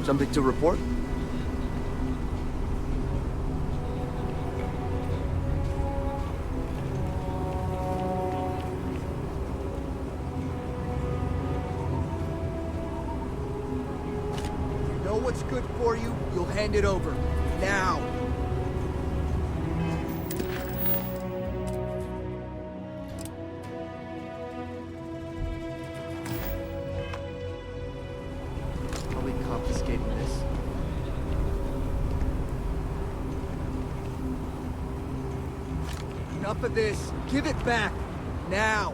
Something to report? You know what's good for you, you'll hand it over. Now! Probably confiscating this. Enough of this. Give it back. Now.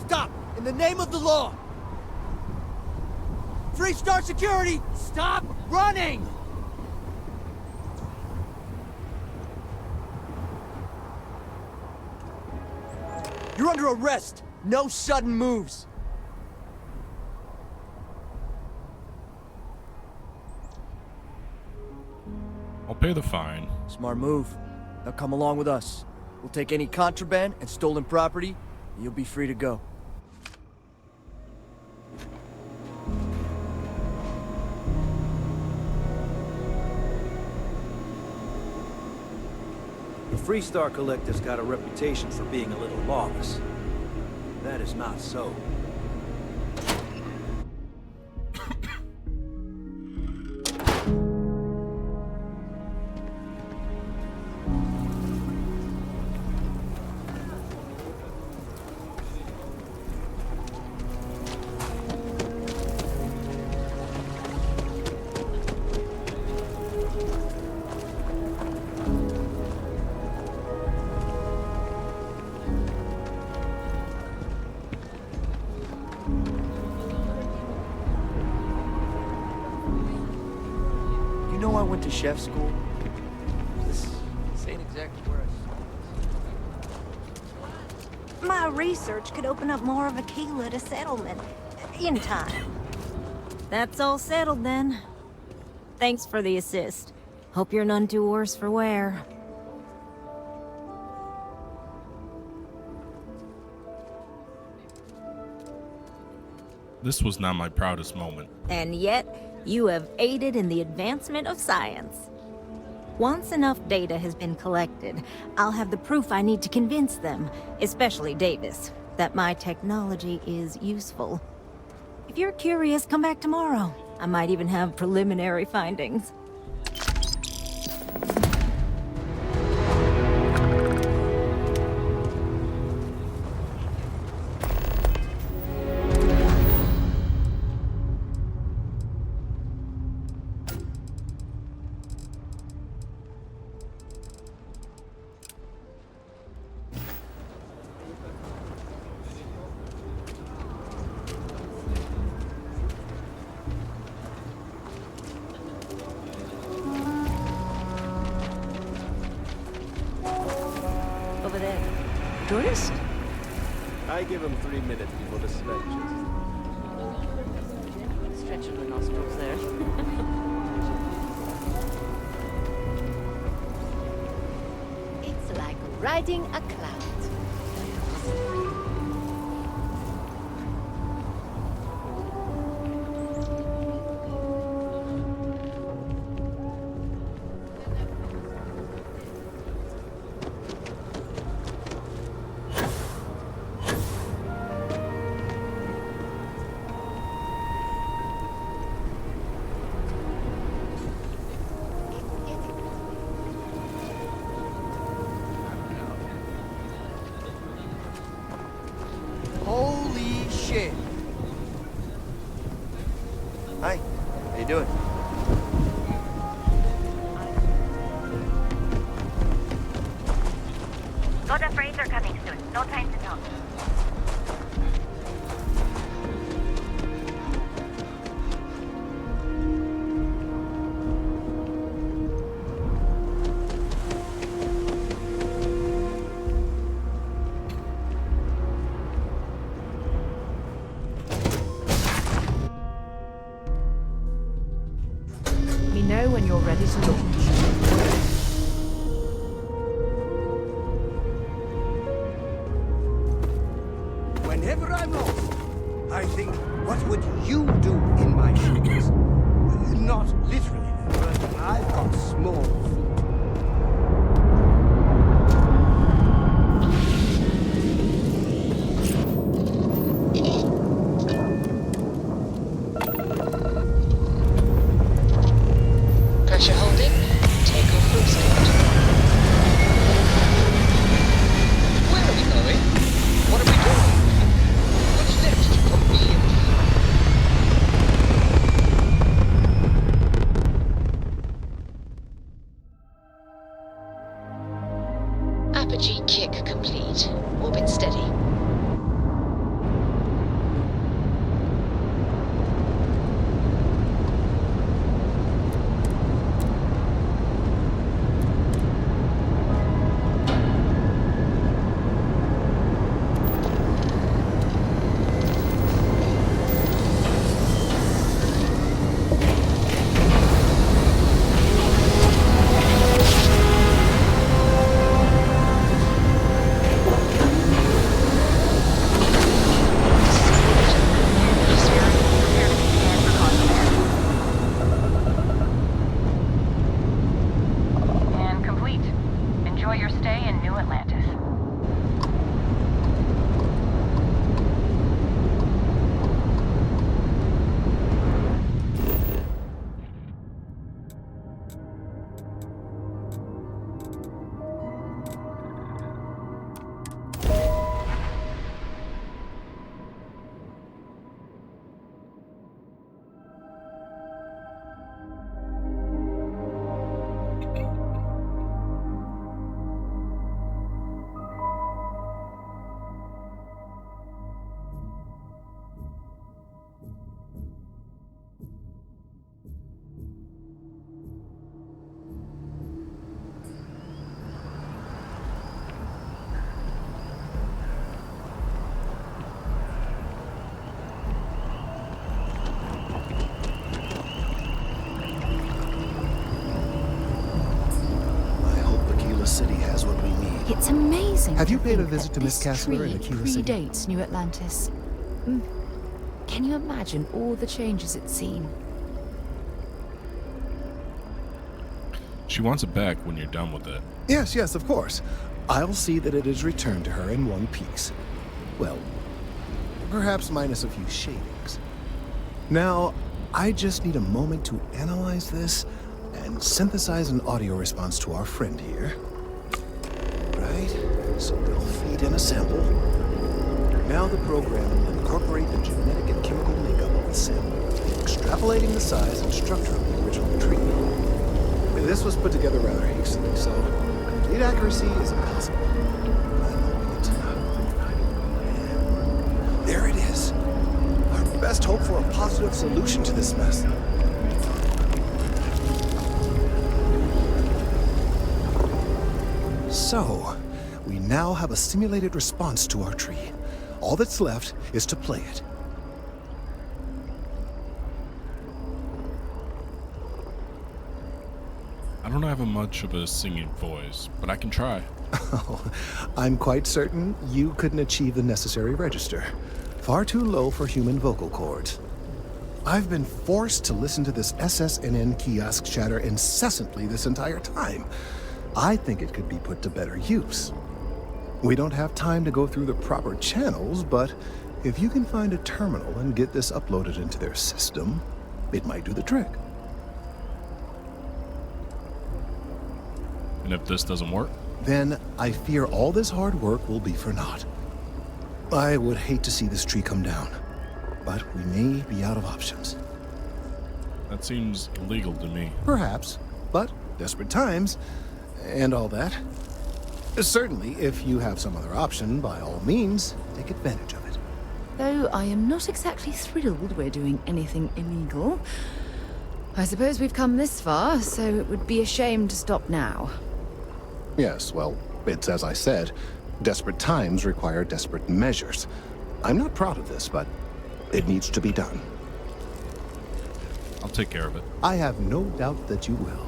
Stop! In the name of the law! Freestar Security! Stop running! You're under arrest! No sudden moves! I'll pay the fine. Smart move. Now come along with us. We'll take any contraband and stolen property, and you'll be free to go. The Freestar Collector's got a reputation for being a little lawless. That is not so. You know I went to chef school? This ain't exactly where I saw. My research could open up more of a keyless to settlement. In time. That's all settled then. Thanks for the assist. Hope you're none too worse for wear. This was not my proudest moment. And yet, you have aided in the advancement of science. Once enough data has been collected, I'll have the proof I need to convince them, especially Davis, that my technology is useful. If you're curious, come back tomorrow. I might even have preliminary findings. Over there. Tourist? I give him 3 minutes before the smell Stretching the nostrils there. It's like riding a cloud. Holy shit! Hi, how you doing? Got a freighter coming soon. No time to talk. Let me know when you're ready to launch. Whenever I'm lost, I think, what would you do in my shoes? Not literally, but I've got small feet. Pressure holding. Take off full speed. Where are we going? What are we doing? What's next for me and you? Apogee kick complete. Orbit steady. And complete. Enjoy your stay in New Atlantis. I hope Aquila City has what we need. It's amazing. Have you to paid a think visit that to Miss this Kessler in tree Aquila City? predates New Atlantis. Can you imagine all the changes it's seen? She wants it back when you're done with it. Yes, of course. I'll see that it is returned to her in one piece. Well, perhaps minus a few shadings. Now, I just need a moment to analyze this and synthesize an audio response to our friend here. Right, so we'll feed in a sample. Now the program will incorporate the genetic and chemical makeup of the sample, extrapolating the size and structure of the original tree. This was put together rather hastily, so complete accuracy is impossible. There it is. Our best hope for a positive solution to this mess. So, we now have a simulated response to our tree. All that's left is to play it. I don't have much of a singing voice, but I can try. Oh, I'm quite certain you couldn't achieve the necessary register. Far too low for human vocal cords. I've been forced to listen to this SSNN kiosk chatter incessantly this entire time. I think it could be put to better use. We don't have time to go through the proper channels, but if you can find a terminal and get this uploaded into their system, it might do the trick. And if this doesn't work? Then I fear all this hard work will be for naught. I would hate to see this tree come down, but we may be out of options. That seems illegal to me. Perhaps, but desperate times, and all that. Certainly, if you have some other option, by all means, take advantage of it. Though I am not exactly thrilled we're doing anything illegal. I suppose we've come this far, so it would be a shame to stop now. Yes, well, it's as I said, desperate times require desperate measures. I'm not proud of this, but it needs to be done. I'll take care of it. I have no doubt that you will.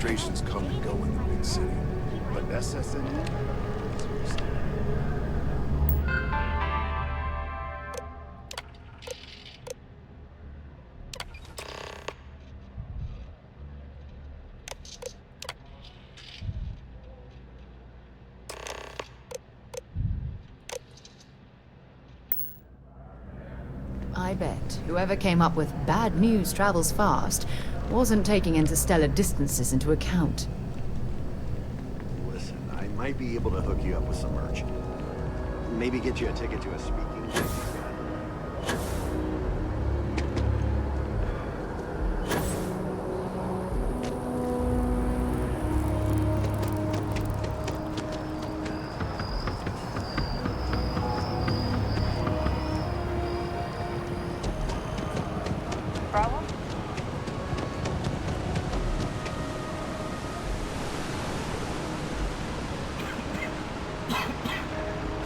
Administrations come and go in the big city, but SSNU? I bet whoever came up with bad news travels fast wasn't taking interstellar distances into account. Listen, I might be able to hook you up with some merch. Maybe get you a ticket to a speaking gig. Problem?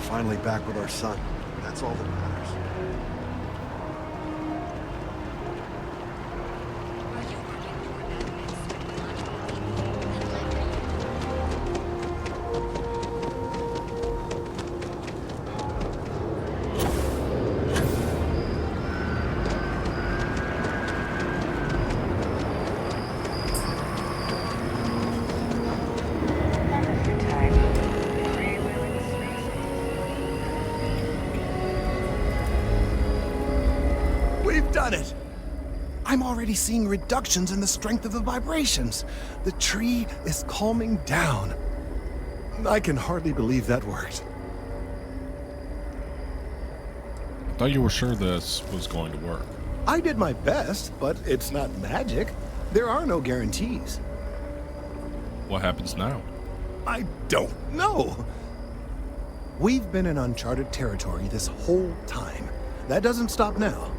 Finally back with our son. That's all that matters. We've done it! I'm already seeing reductions in the strength of the vibrations. The tree is calming down. I can hardly believe that worked. I thought you were sure this was going to work. I did my best, but it's not magic. There are no guarantees. What happens now? I don't know. We've been in uncharted territory this whole time. That doesn't stop now.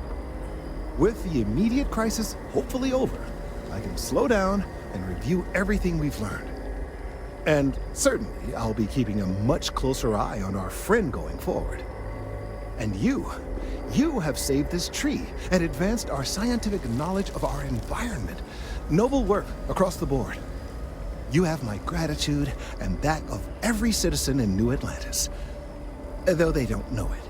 With the immediate crisis hopefully over, I can slow down and review everything we've learned. And certainly, I'll be keeping a much closer eye on our friend going forward. And you have saved this tree and advanced our scientific knowledge of our environment. Noble work across the board. You have my gratitude and that of every citizen in New Atlantis, though they don't know it.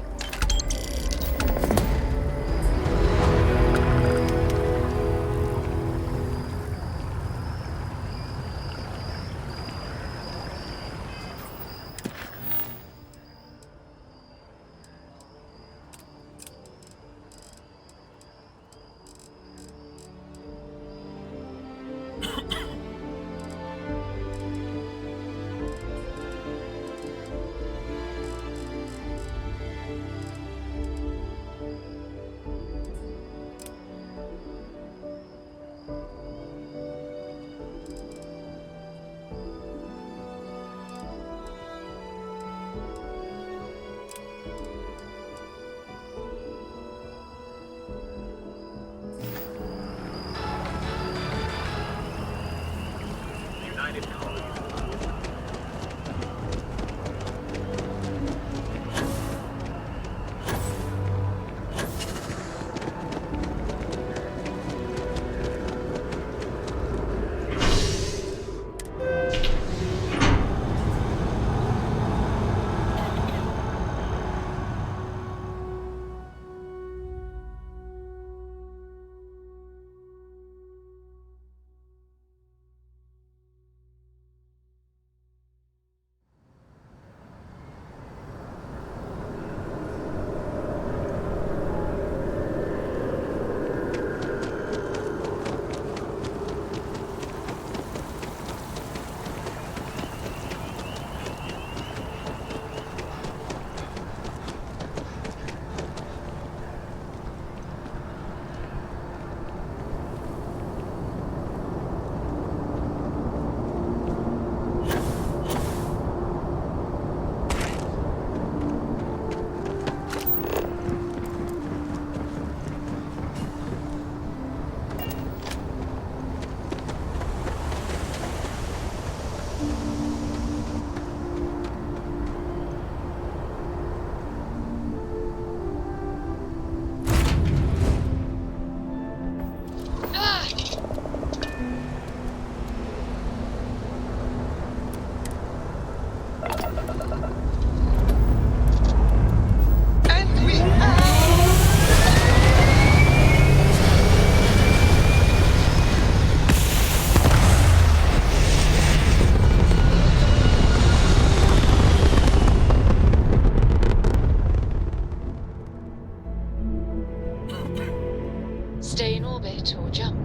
it or jump.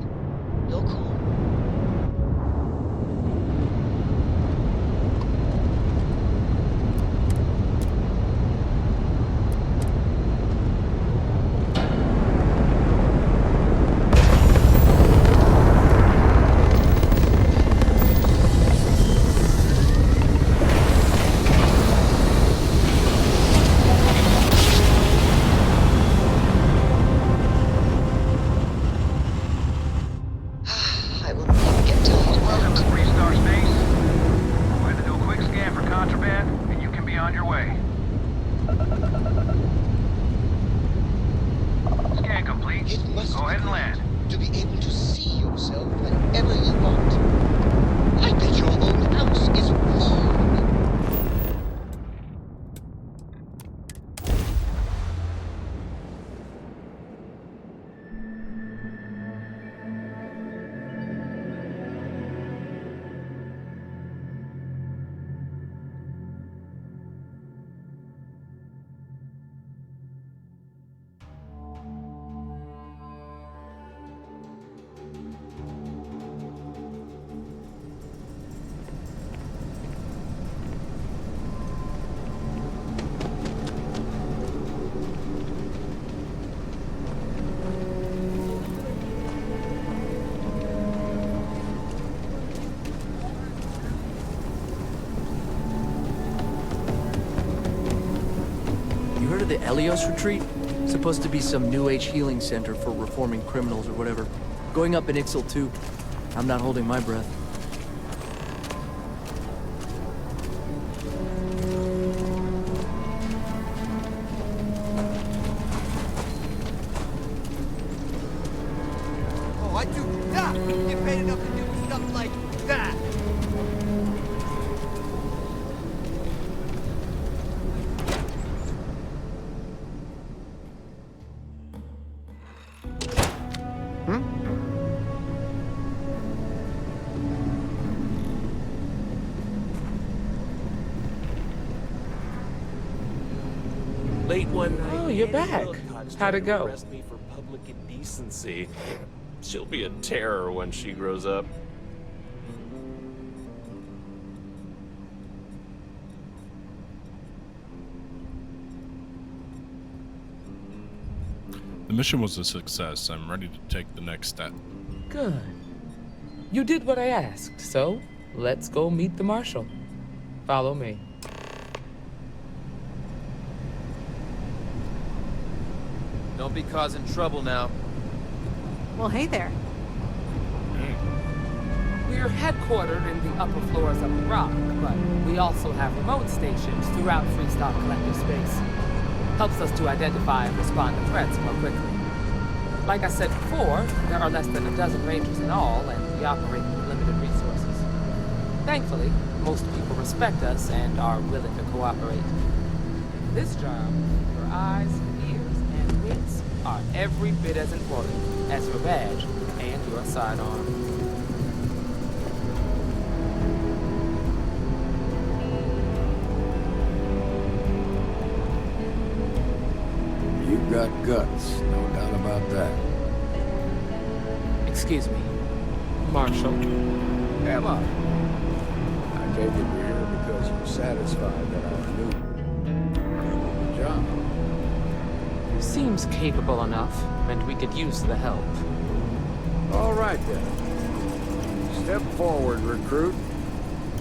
Your call. I will never get tired of Welcome that. to Freestar Space. We're going to do a quick scan for contraband, and you can be on your way. Scan complete. It must Go be ahead and great land. to be able to see yourself whenever you want. I bet your own house is full. You heard of the Elios Retreat? Supposed to be some new age healing center for reforming criminals or whatever. Going up in Ixel too. I'm not holding my breath. Oh, I do not get paid enough to do stuff like that. Late one night. Oh, you're back. How'd it go? Arrest me for public indecency. She'll be a terror when she grows up. The mission was a success. I'm ready to take the next step. Good. You did what I asked, so let's go meet the marshal. Follow me. Don't be causing trouble now. Well, hey there. We're headquartered in the upper floors of the rock, but we also have remote stations throughout Freestar Collective space. Helps us to identify and respond to threats more quickly. Like I said before, there are less than a dozen rangers in all, and we operate with limited resources. Thankfully, most people respect us and are willing to cooperate. This job, your eyes, ears, and wits are every bit as important as your badge and your sidearm. You've got guts, no doubt about that. Excuse me, Marshal. Emma, I take it you're here because you're satisfied that our new the job. Seems capable enough, and we could use the help. All right then. Step forward, recruit.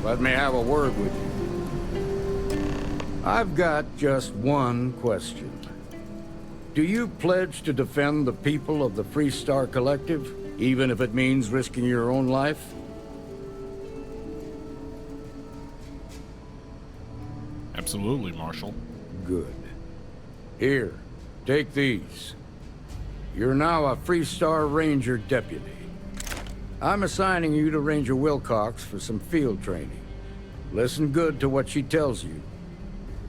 Let me have a word with you. I've got just one question. Do you pledge to defend the people of the Freestar Collective, even if it means risking your own life? Absolutely, Marshal. Good. Here, take these. You're now a Freestar Ranger deputy. I'm assigning you to Ranger Wilcox for some field training. Listen good to what she tells you.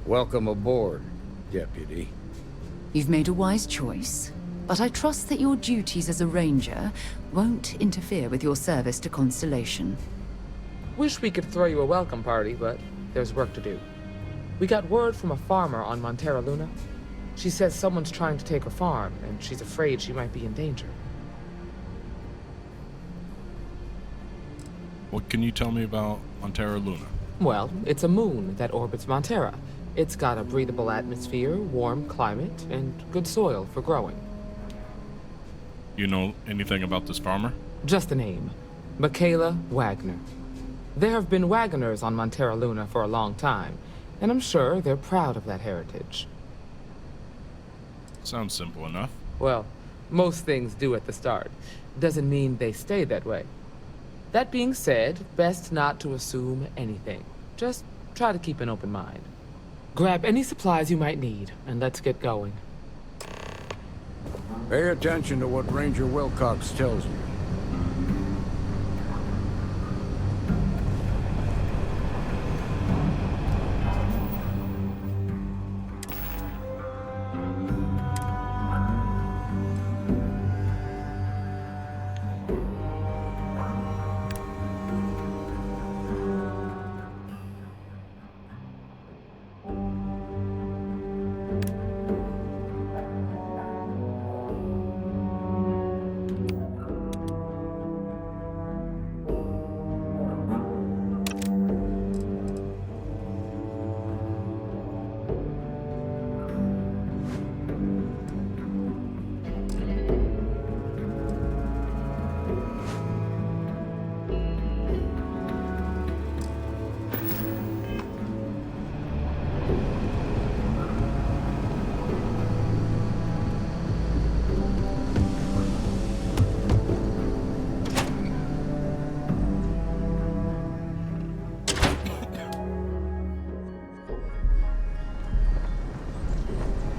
Welcome aboard, deputy. You've made a wise choice, but I trust that your duties as a ranger won't interfere with your service to Constellation. Wish we could throw you a welcome party, but there's work to do. We got word from a farmer on Montera Luna. She says someone's trying to take her farm, and she's afraid she might be in danger. What can you tell me about Montera Luna? Well, it's a moon that orbits Montera. It's got a breathable atmosphere, warm climate, and good soil for growing. You know anything about this farmer? Just a name. Michaela Wagner. There have been Wagoners on Montera Luna for a long time, and I'm sure they're proud of that heritage. Sounds simple enough. Well, most things do at the start. Doesn't mean they stay that way. That being said, best not to assume anything. Just try to keep an open mind. Grab any supplies you might need, and let's get going. Pay attention to what Ranger Wilcox tells you.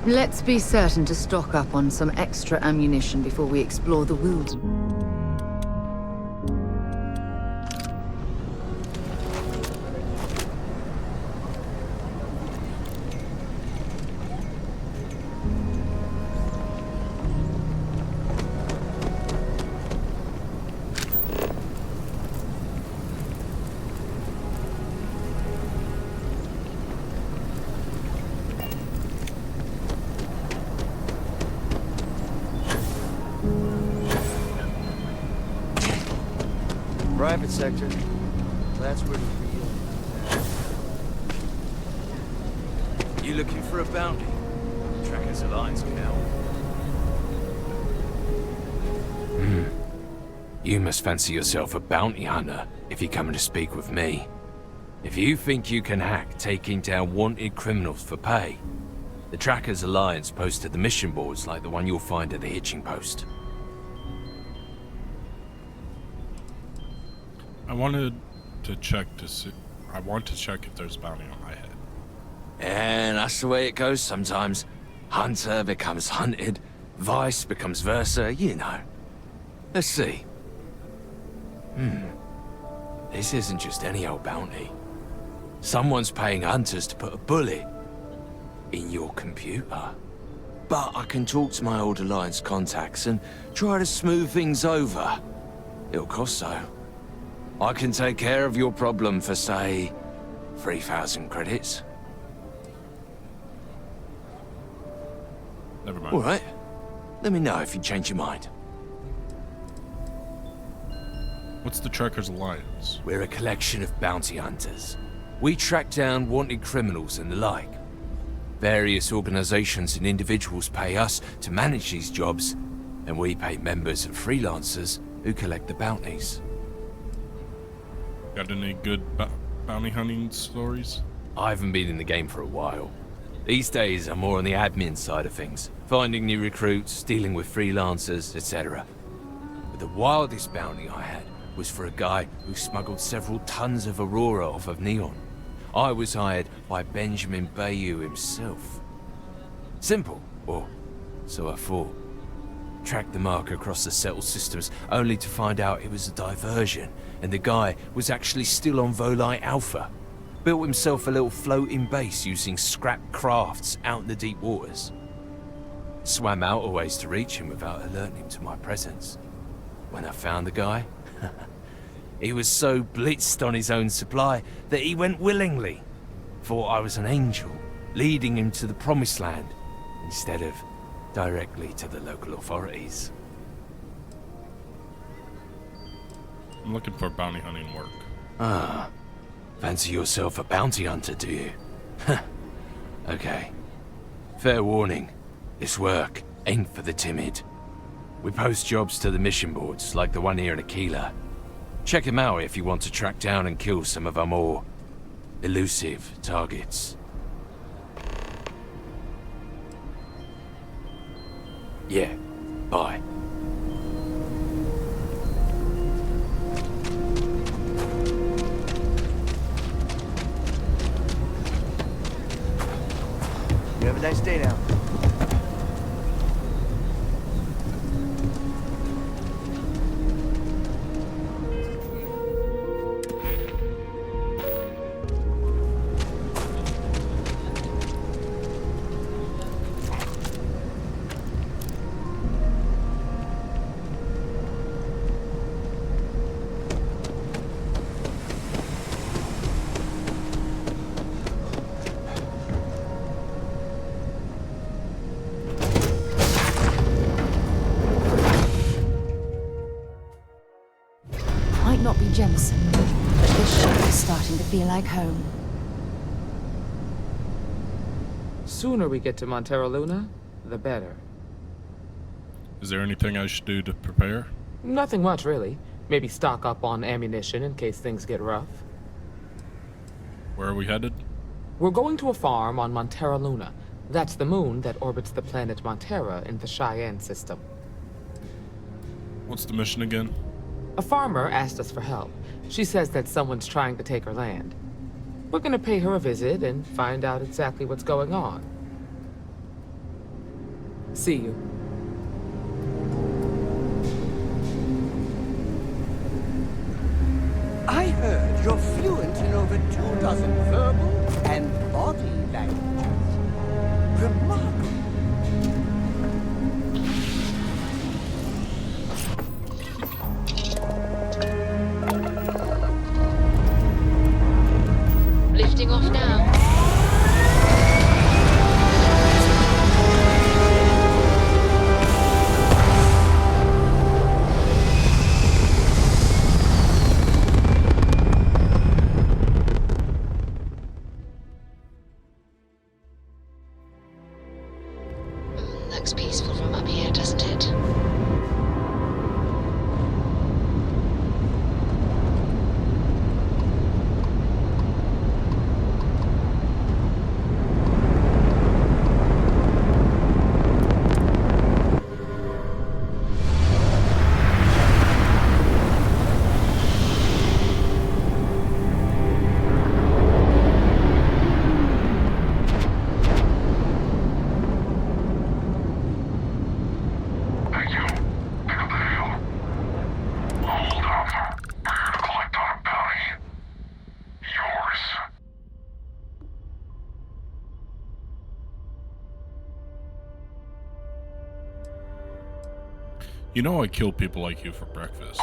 Let's be certain to stock up on some extra ammunition before we explore the wilderness. Private sector. That's where the real... You looking for a bounty? Trackers Alliance account. You must fancy yourself a bounty hunter if you're coming to speak with me. If you think you can hack taking down wanted criminals for pay, the Trackers Alliance posted the mission boards like the one you'll find at the hitching post. I wanted to check to see. I want to check if there's a bounty on my head. And that's the way it goes sometimes. Hunter becomes hunted, vice becomes versa, you know. Let's see. This isn't just any old bounty. Someone's paying hunters to put a bullet in your computer. But I can talk to my old Alliance contacts and try to smooth things over. It'll cost though. I can take care of your problem for, say, 3,000 credits. Never mind. All right. Let me know if you change your mind. What's the Trackers Alliance? We're a collection of bounty hunters. We track down wanted criminals and the like. Various organizations and individuals pay us to manage these jobs, and we pay members and freelancers who collect the bounties. Got any good bounty hunting stories? I haven't been in the game for a while. These days, I'm more on the admin side of things. Finding new recruits, dealing with freelancers, etc. But the wildest bounty I had was for a guy who smuggled several tons of Aurora off of Neon. I was hired by Benjamin Bayou himself. Simple, or so I thought. Tracked the mark across the settled systems, only to find out it was a diversion, and the guy was actually still on Volite Alpha. Built himself a little floating base using scrap crafts out in the deep waters. Swam out a ways to reach him without alerting him to my presence. When I found the guy, he was so blitzed on his own supply that he went willingly. Thought I was an angel, leading him to the promised land, instead of directly to the local authorities. I'm looking for bounty hunting work. Ah, fancy yourself a bounty hunter, do you? Okay. Fair warning, this work ain't for the timid. We post jobs to the mission boards, like the one here in Aquila. Check them out if you want to track down and kill some of our more elusive targets. Yeah, bye. You have a nice day now. Might not be Jemison, but this ship is starting to feel like home. Sooner we get to Montero Luna, the better. Is there anything I should do to prepare? Nothing much, really. Maybe stock up on ammunition in case things get rough. Where are we headed? We're going to a farm on Montero Luna. That's the moon that orbits the planet Montera in the Cheyenne system. What's the mission again? A farmer asked us for help. She says that someone's trying to take her land. We're gonna pay her a visit and find out exactly what's going on. See you. I heard you're fluent in over 24 verbal and body languages. Remarkable. Lifting off now. Looks peaceful from up here, doesn't it? You know I kill people like you for breakfast.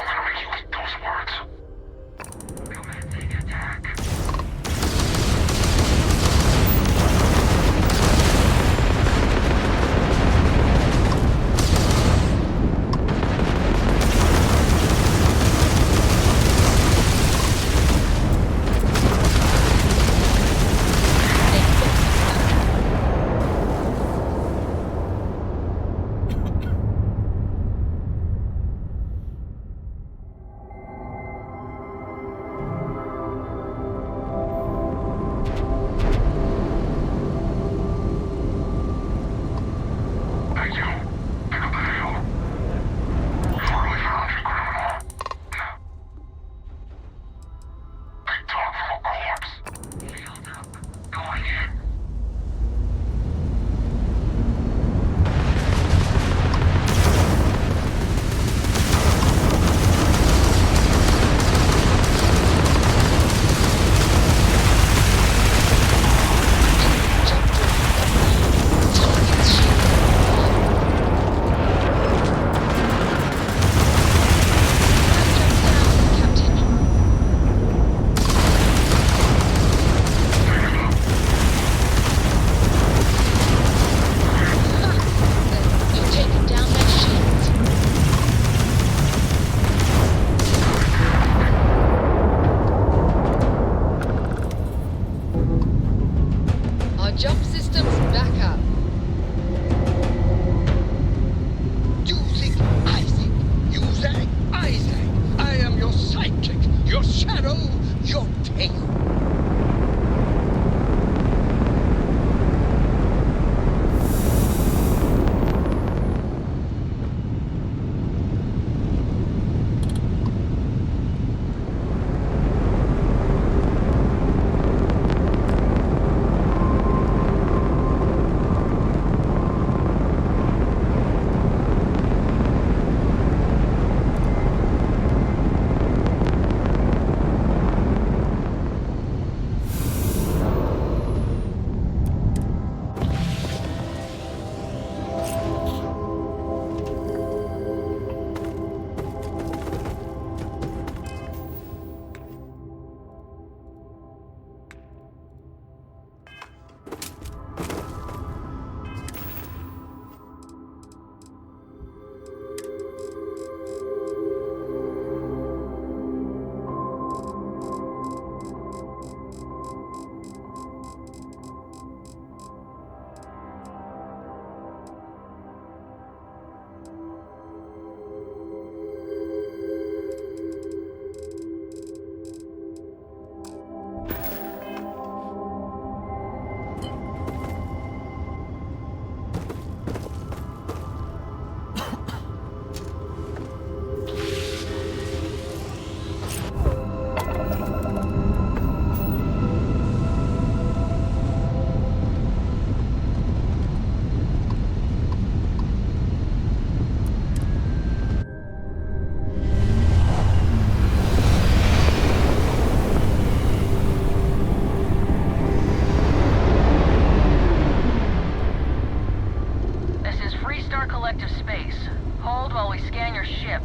collective space. Hold while we scan your ship.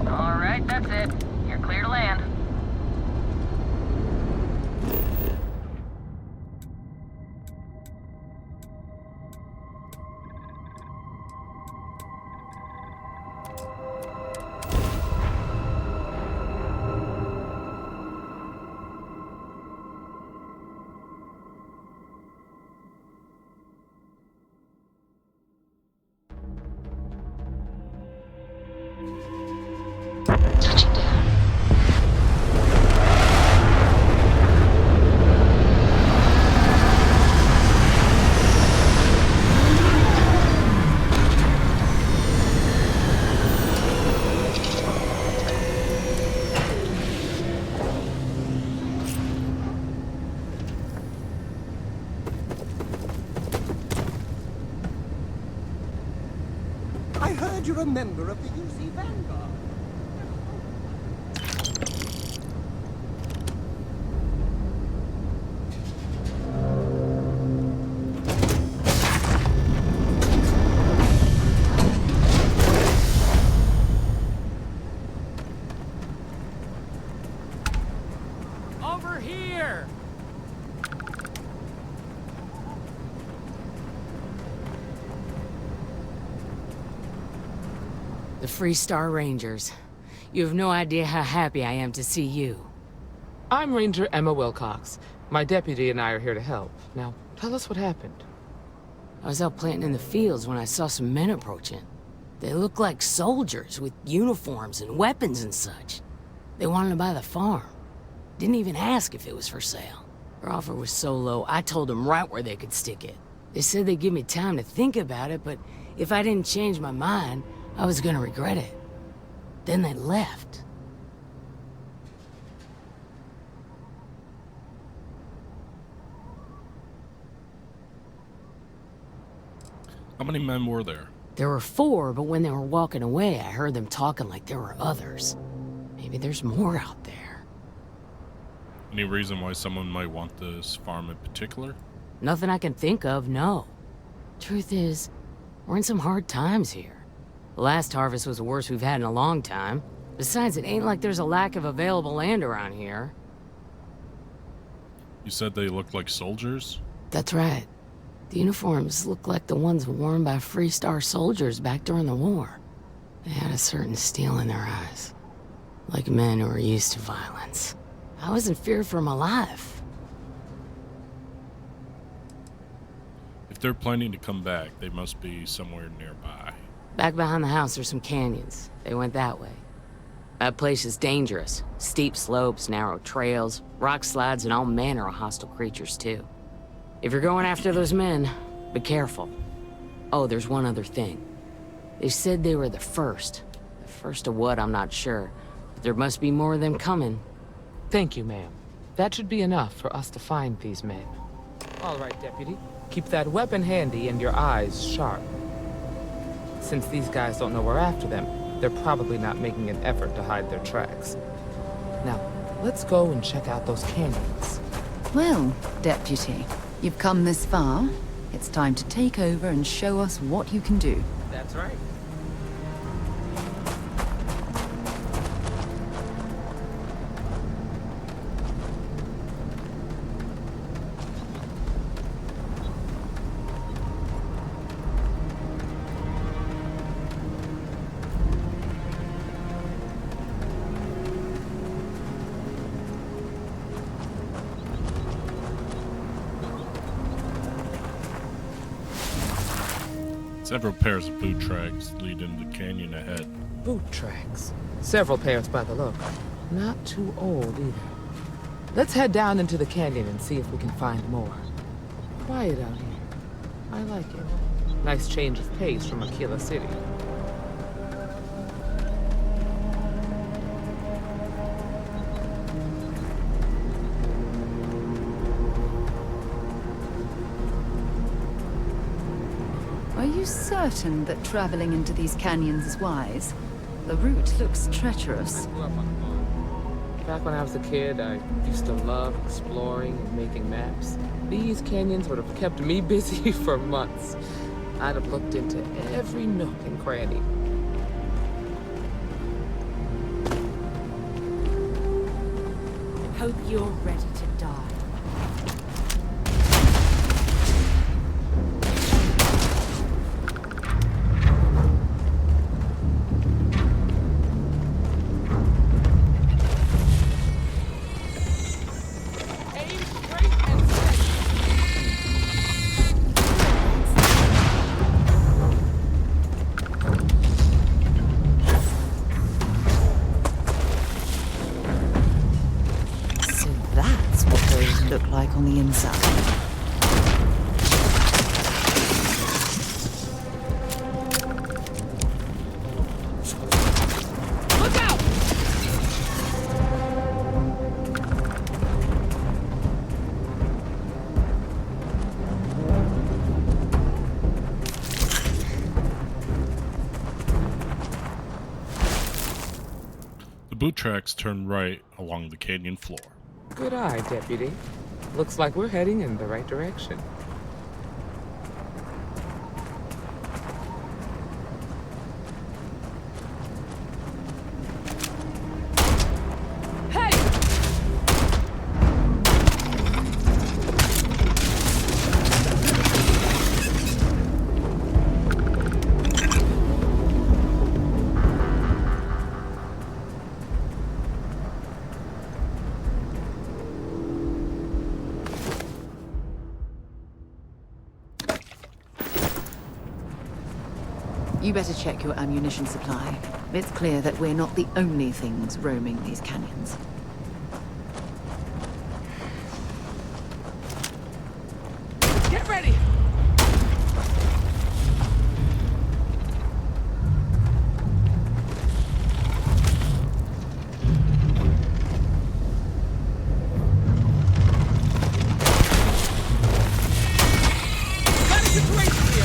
Alright, that's it. You're clear to land. Touching down. I heard you're a member of the UC Vanguard. Over here! The Free Star Rangers. You have no idea how happy I am to see you. I'm Ranger Emma Wilcox. My deputy and I are here to help. Now, tell us what happened. I was out planting in the fields when I saw some men approaching. They looked like soldiers with uniforms and weapons and such. They wanted to buy the farm. Didn't even ask if it was for sale. Their offer was so low, I told them right where they could stick it. They said they'd give me time to think about it, but if I didn't change my mind, I was gonna regret it. Then they left. How many men were there? There were 4, but when they were walking away, I heard them talking like there were others. Maybe there's more out there. Any reason why someone might want this farm in particular? Nothing I can think of, no. Truth is, we're in some hard times here. The last harvest was the worst we've had in a long time. Besides, it ain't like there's a lack of available land around here. You said they looked like soldiers? That's right. The uniforms look like the ones worn by Free Star soldiers back during the war. They had a certain steel in their eyes. Like men who were used to violence. I was in fear for my life. If they're planning to come back, they must be somewhere nearby. Back behind the house there's some canyons. They went that way. That place is dangerous. Steep slopes, narrow trails, rock slides, and all manner of hostile creatures, too. If you're going after those men, be careful. Oh, there's one other thing. They said they were the first. The first of what, I'm not sure. But there must be more of them coming. Thank you, ma'am. That should be enough for us to find these men. All right, deputy. Keep that weapon handy and your eyes sharp. Since these guys don't know we're after them, they're probably not making an effort to hide their tracks. Now, let's go and check out those canyons. Well, Deputy, you've come this far. It's time to take over and show us what you can do. That's right. Several pairs of boot tracks lead into the canyon ahead. Boot tracks. Several pairs by the look. Not too old either. Let's head down into the canyon and see if we can find more. Quiet out here. I like it. Nice change of pace from Aquila City. Are you certain that traveling into these canyons is wise? The route looks treacherous. Back when I was a kid, I used to love exploring and making maps. These canyons would have kept me busy for months. I'd have looked into every nook and cranny. Hope you're ready to die. Look like on the inside. Look out! The boot tracks turn right along the canyon floor. Good eye, Deputy. Looks like we're heading in the right direction. Hey! You better check your ammunition supply. It's clear that we're not the only things roaming these canyons. Get ready! Got a situation here!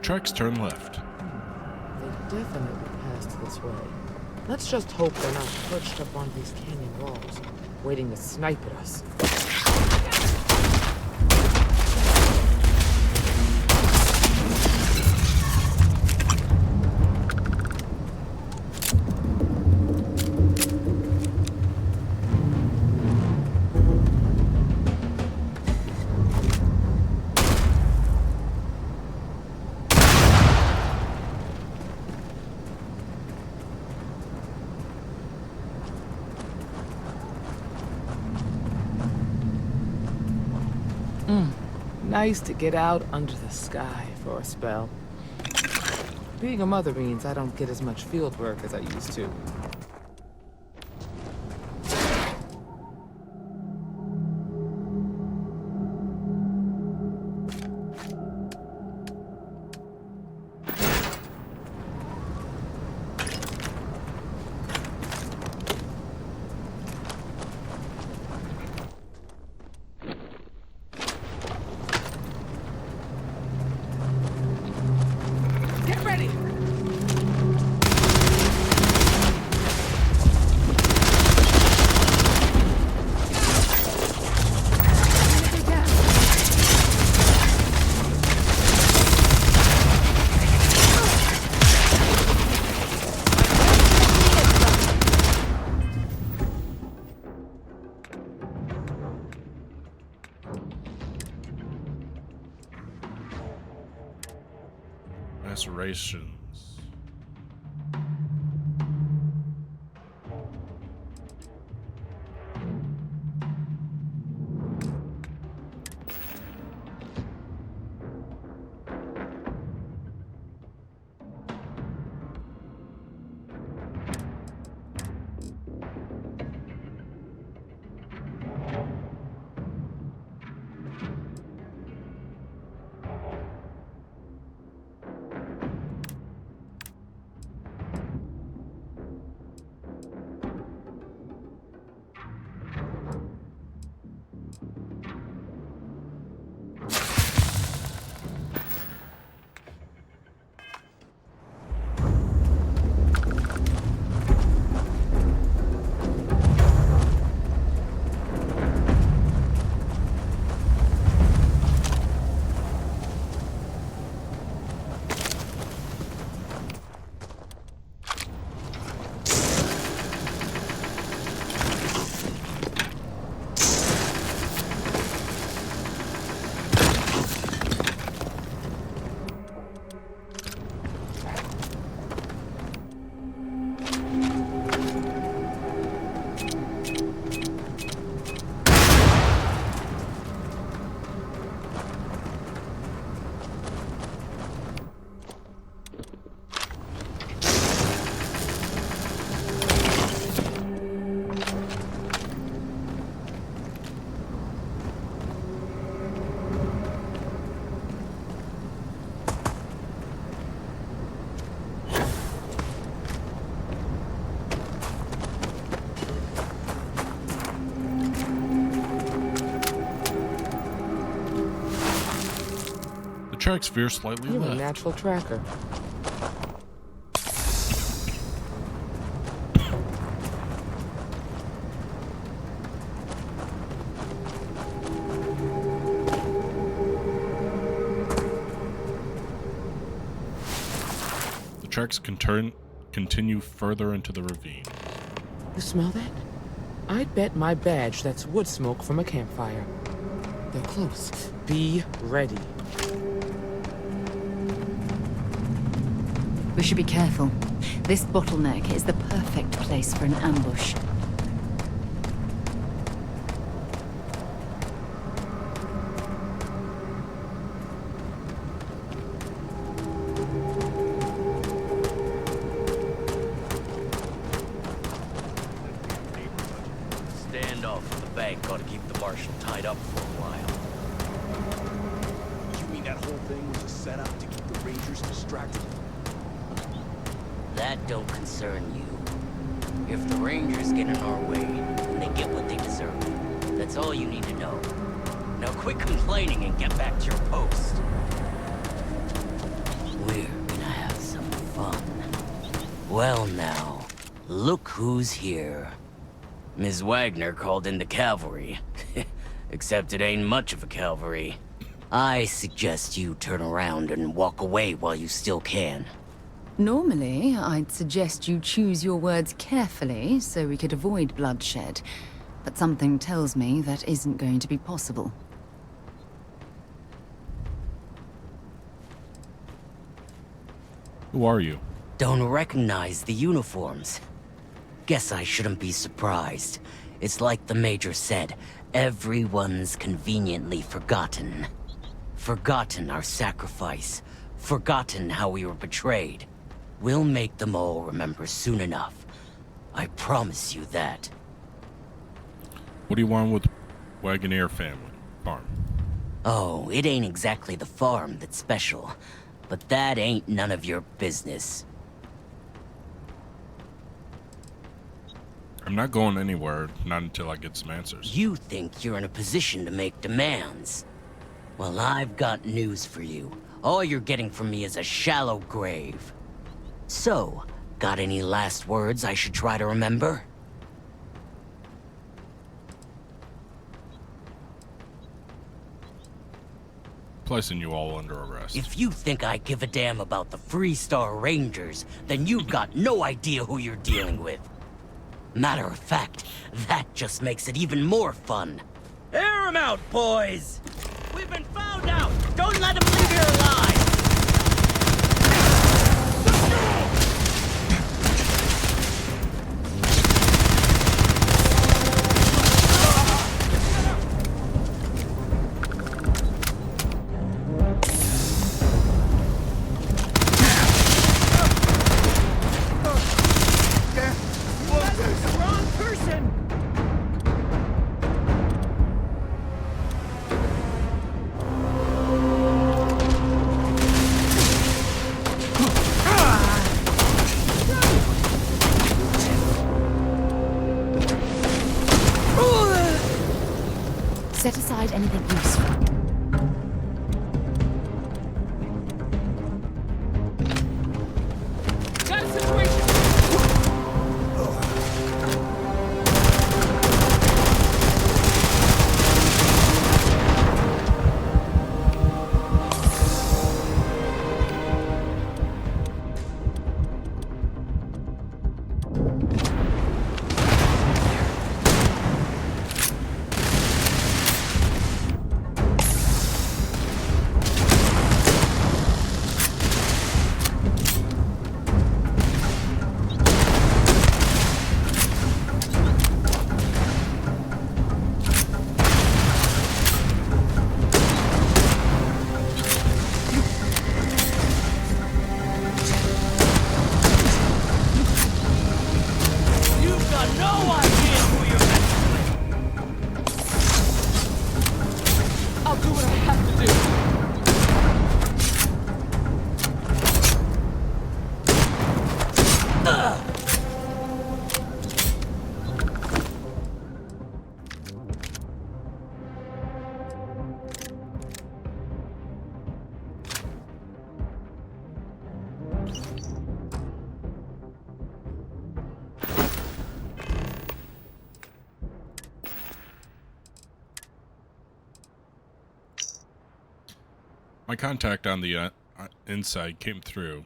Tracks turn left. They definitely passed this way. Let's just hope they're not perched up on these canyon walls, waiting to snipe at us. Nice to get out under the sky for a spell. Being a mother means I don't get as much field work as I used to. Get ready! Macerations. Tracks veer slightly You're left. a natural tracker. The tracks continue further into the ravine. You smell that? I'd bet my badge that's wood smoke from a campfire. They're close. Be ready. We should be careful. This bottleneck is the perfect place for an ambush. Standoff with the bank ought to keep the marshal tied up for a while. You mean that whole thing was a setup to keep the Rangers distracted? That don't concern you. If the Rangers get in our way, then they get what they deserve. That's all you need to know. Now quit complaining and get back to your post. We're gonna have some fun. Well now, look who's here. Ms. Wagner called in the cavalry. Except it ain't much of a cavalry. I suggest you turn around and walk away while you still can. Normally, I'd suggest you choose your words carefully so we could avoid bloodshed. But something tells me that isn't going to be possible. Who are you? Don't recognize the uniforms. Guess I shouldn't be surprised. It's like the Major said, everyone's conveniently forgotten. forgotten our sacrifice, forgotten how we were betrayed. We'll make them all remember soon enough. I promise you that. What do you want with Wagoneer family farm? Oh, it ain't exactly the farm that's special, but that ain't none of your business. I'm not going anywhere, not until I get some answers. You think you're in a position to make demands. Well, I've got news for you. All you're getting from me is a shallow grave. So, got any last words I should try to remember? Placing you all under arrest. If you think I give a damn about the Freestar Rangers, then you've got no idea who you're dealing with. Matter of fact, that just makes it even more fun. Air 'em out, boys! We've been found out! Don't let them leave here alive! Set aside anything useful. Got a situation! My contact on the inside came through,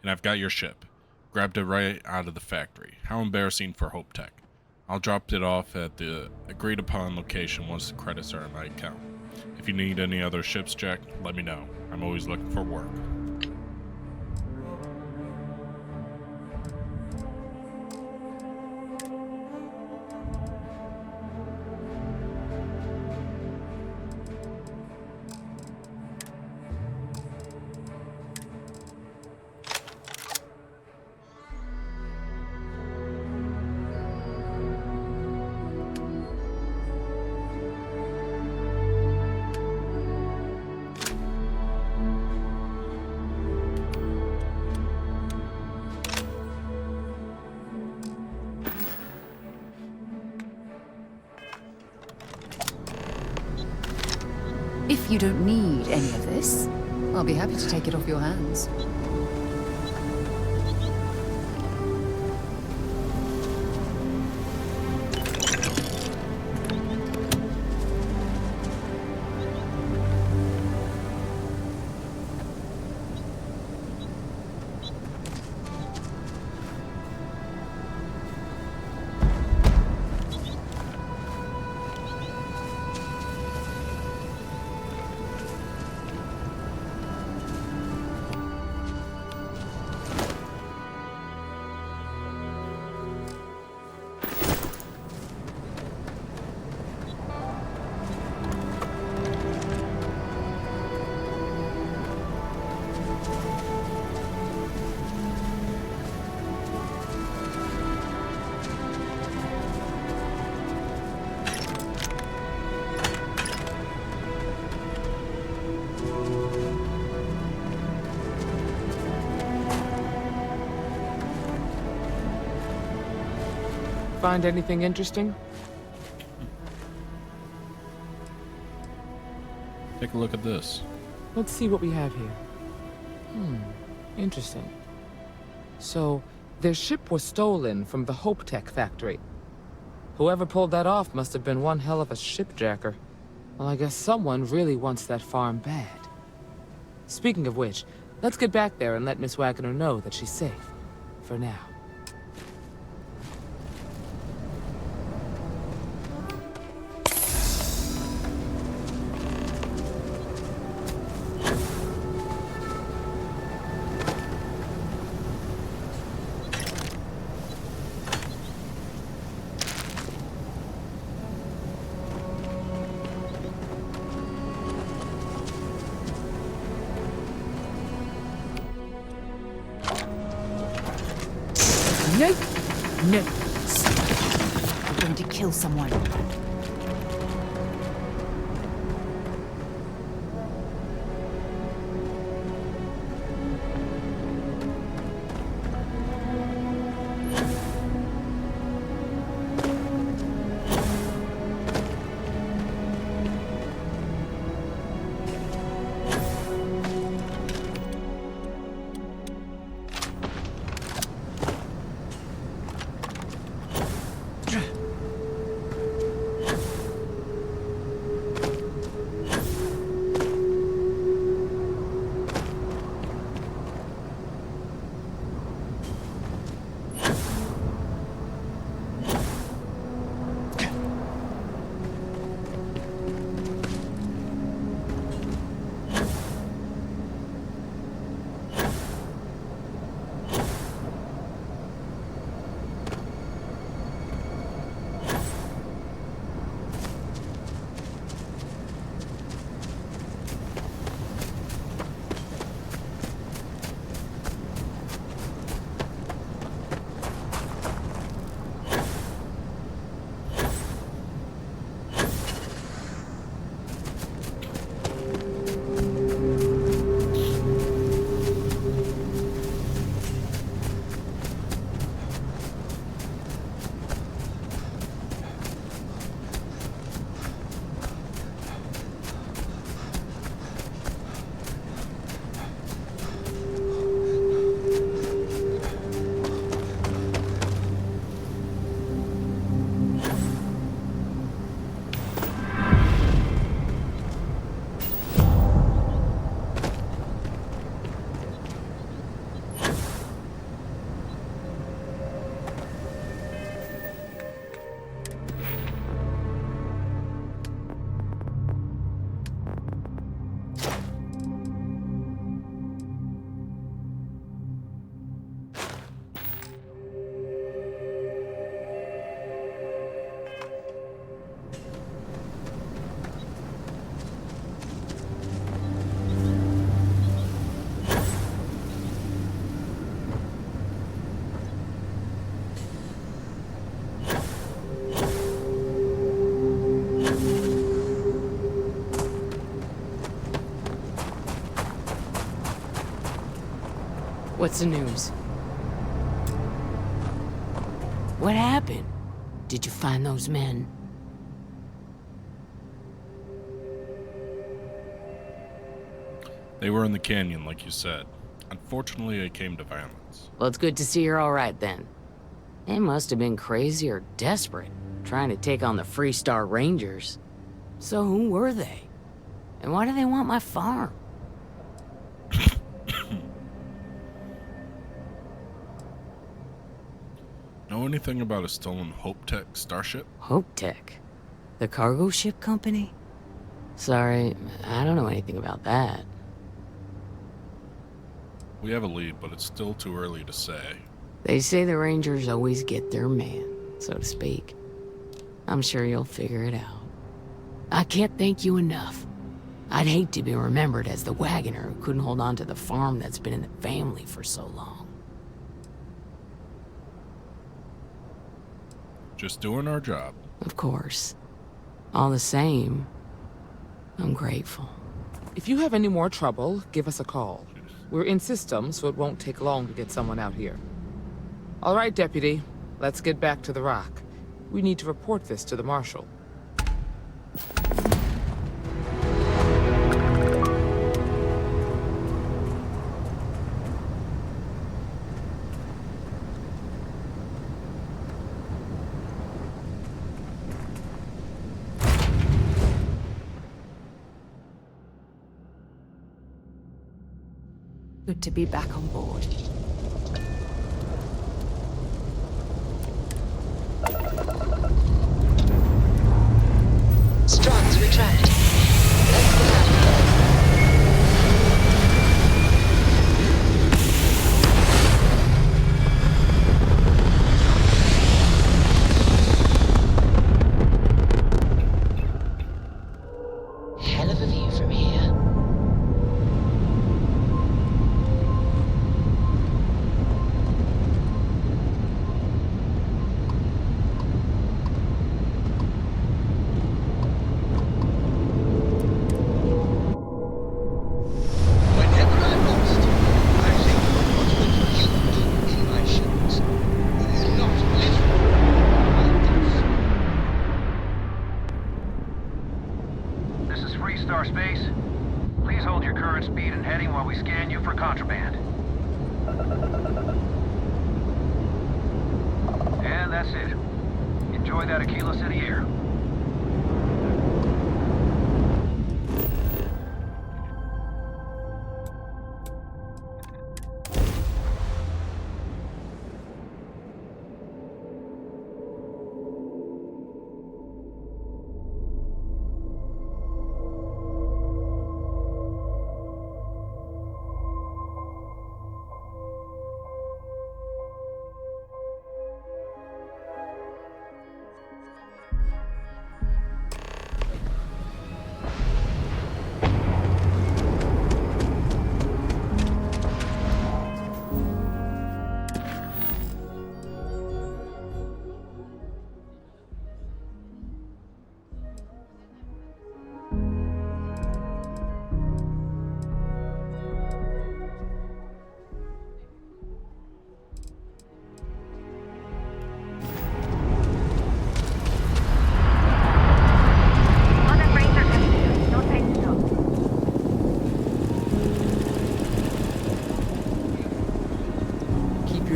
and I've got your ship. Grabbed it right out of the factory. How embarrassing for Hope Tech. I'll drop it off at the agreed upon location once the credits are in my account. If you need any other ships, Jack, let me know. I'm always looking for work. If you don't need any of this, I'll be happy to take it off your hands. find anything interesting? Take a look at this. Let's see what we have here. Interesting. So, their ship was stolen from the Hope Tech factory. Whoever pulled that off must have been one hell of a shipjacker. Well, I guess someone really wants that farm bad. Speaking of which, let's get back there and let Miss Wagner know that she's safe. For now. No! No! I'm going to kill someone. What's the news? What happened? Did you find those men? They were in the canyon, like you said. Unfortunately, it came to violence. Well, it's good to see you're all right then. They must have been crazy or desperate, trying to take on the Freestar Rangers. So who were they? And why do they want my farm? Know anything about a stolen Hope Tech starship? Hope Tech? The cargo ship company? Sorry, I don't know anything about that. We have a lead, but it's still too early to say. They say the Rangers always get their man, so to speak. I'm sure you'll figure it out. I can't thank you enough. I'd hate to be remembered as the wagoner who couldn't hold on to the farm that's been in the family for so long. Just doing our job. Of course. All the same, I'm grateful. If you have any more trouble, give us a call. We're in system, so it won't take long to get someone out here. All right, Deputy. Let's get back to the rock. We need to report this to the Marshal. Good to be back on board. Strong's retract. Let's get out of here. Hell of a view from here. Space. Please hold your current speed and heading while we scan you for contraband. And that's it. Enjoy that Aquila City air.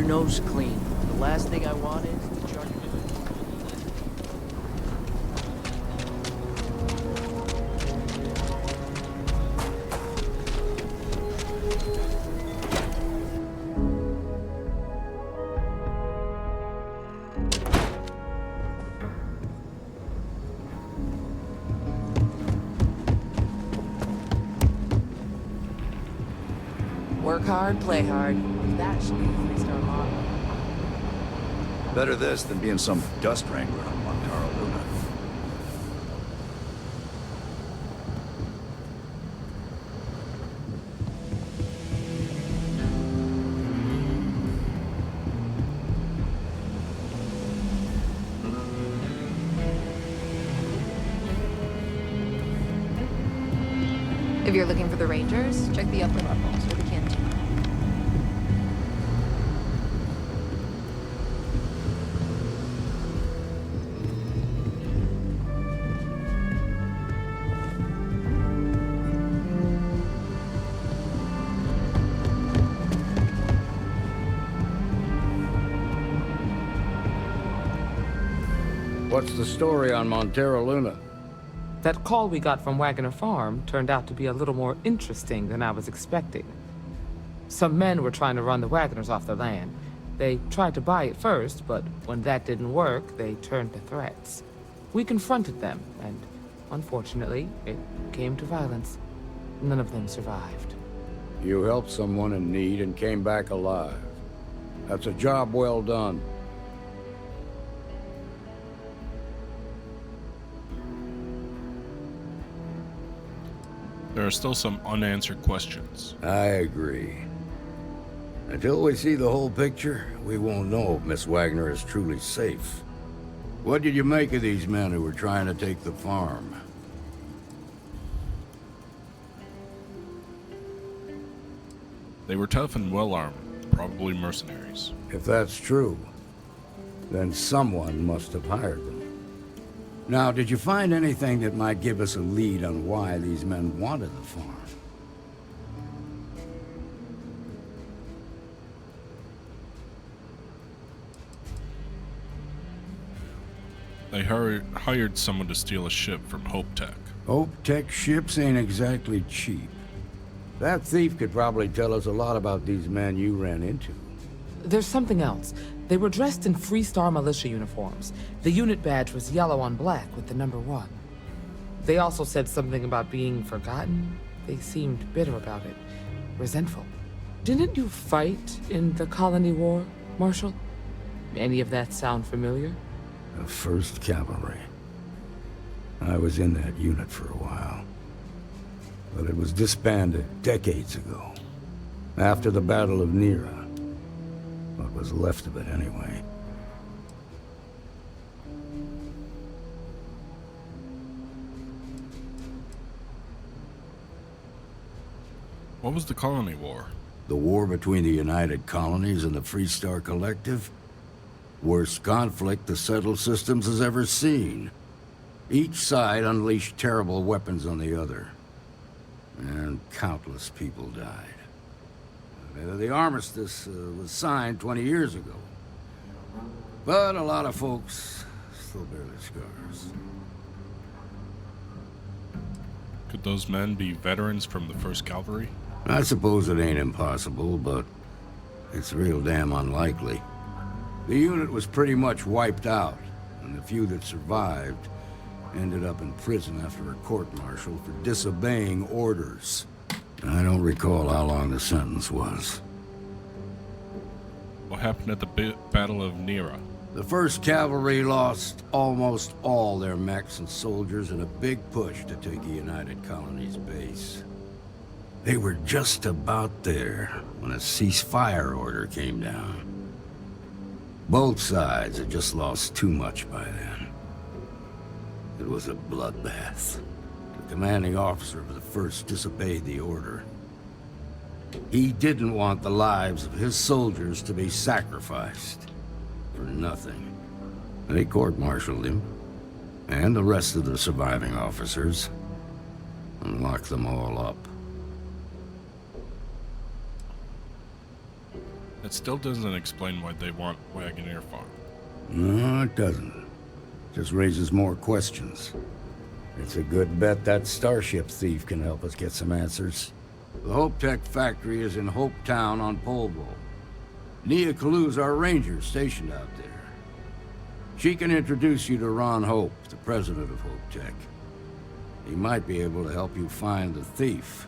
Nose clean. The last thing I want is to charge you. Work hard, play hard. That should be a three-star model. Better this than being some dust wrangler on Montara Luna. If you're looking for the Rangers, check the upper levels or the canteen. What's the story on Montara Luna? That call we got from Wagner Farm turned out to be a little more interesting than I was expecting. Some men were trying to run the Wagners off the land. They tried to buy it first, but when that didn't work, they turned to threats. We confronted them, and unfortunately, it came to violence. None of them survived. You helped someone in need and came back alive. That's a job well done. There are still some unanswered questions. I agree. Until we see the whole picture, we won't know if Miss Wagner is truly safe. What did you make of these men who were trying to take the farm? They were tough and well armed, probably mercenaries. If that's true, Then someone must have hired them. Now, did you find anything that might give us a lead on why these men wanted the farm? They hired someone to steal a ship from Hope Tech. Hope Tech ships ain't exactly cheap. That thief could probably tell us a lot about these men you ran into. There's something else. They were dressed in Freestar militia uniforms. The unit badge was yellow on black with the number 1. They also said something about being forgotten. They seemed bitter about it, resentful. Didn't you fight in the Colony War, Marshal? Any of that sound familiar? The 1st Cavalry. I was in that unit for a while. But it was disbanded decades ago. After the Battle of Nera. What was left of it, anyway. What was the Colony War? The war between the United Colonies and the Freestar Collective? Worst conflict the settled systems has ever seen. Each side unleashed terrible weapons on the other. And countless people died. The armistice was signed 20 years ago. But a lot of folks still bear their scars. Could those men be veterans from the 1st Cavalry? I suppose it ain't impossible, but it's real damn unlikely. The unit was pretty much wiped out, and the few that survived ended up in prison after a court-martial for disobeying orders. I don't recall how long the sentence was. What happened at the Battle of Nera? The 1st Cavalry lost almost all their mechs and soldiers in a big push to take the United Colonies base. They were just about there when a ceasefire order came down. Both sides had just lost too much by then. It was a bloodbath. The commanding officer of the 1st disobeyed the order. He didn't want the lives of his soldiers to be sacrificed for nothing. They court-martialed him, and the rest of the surviving officers, and locked them all up. That still doesn't explain why they want Wagoneer Farm. No, it doesn't. Just raises more questions. It's a good bet that starship thief can help us get some answers. The Hope Tech factory is in Hope Town on Polvo. Nia Kalu's our ranger stationed out there. She can introduce you to Ron Hope, the president of Hope Tech. He might be able to help you find the thief.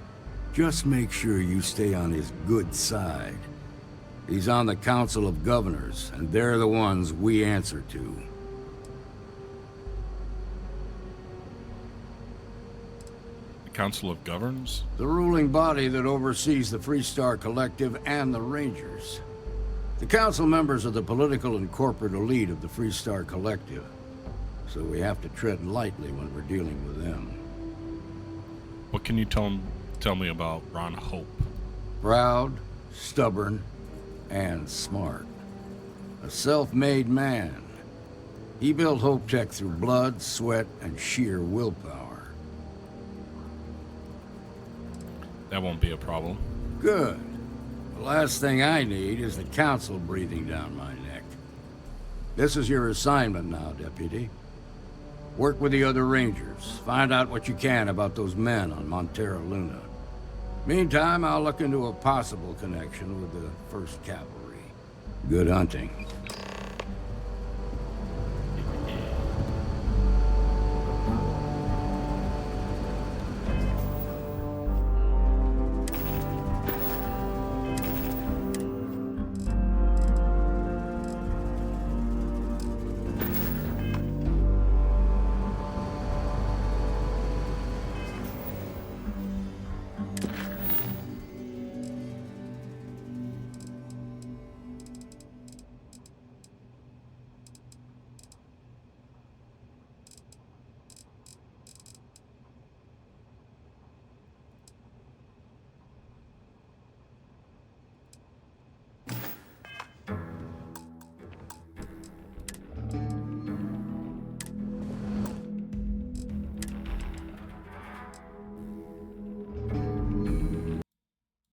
Just make sure you stay on his good side. He's on the Council of Governors, and they're the ones we answer to. Council of Governors? The ruling body that oversees the Freestar Collective and the Rangers. The council members are the political and corporate elite of the Freestar Collective, so we have to tread lightly when we're dealing with them. What can you tell me about Ron Hope? Proud, stubborn, and smart. A self-made man. He built Hope Tech through blood, sweat, and sheer willpower. That won't be a problem. Good. The last thing I need is the council breathing down my neck. This is your assignment now, Deputy. Work with the other Rangers. Find out what you can about those men on Montera Luna. Meantime, I'll look into a possible connection with the 1st Cavalry. Good hunting.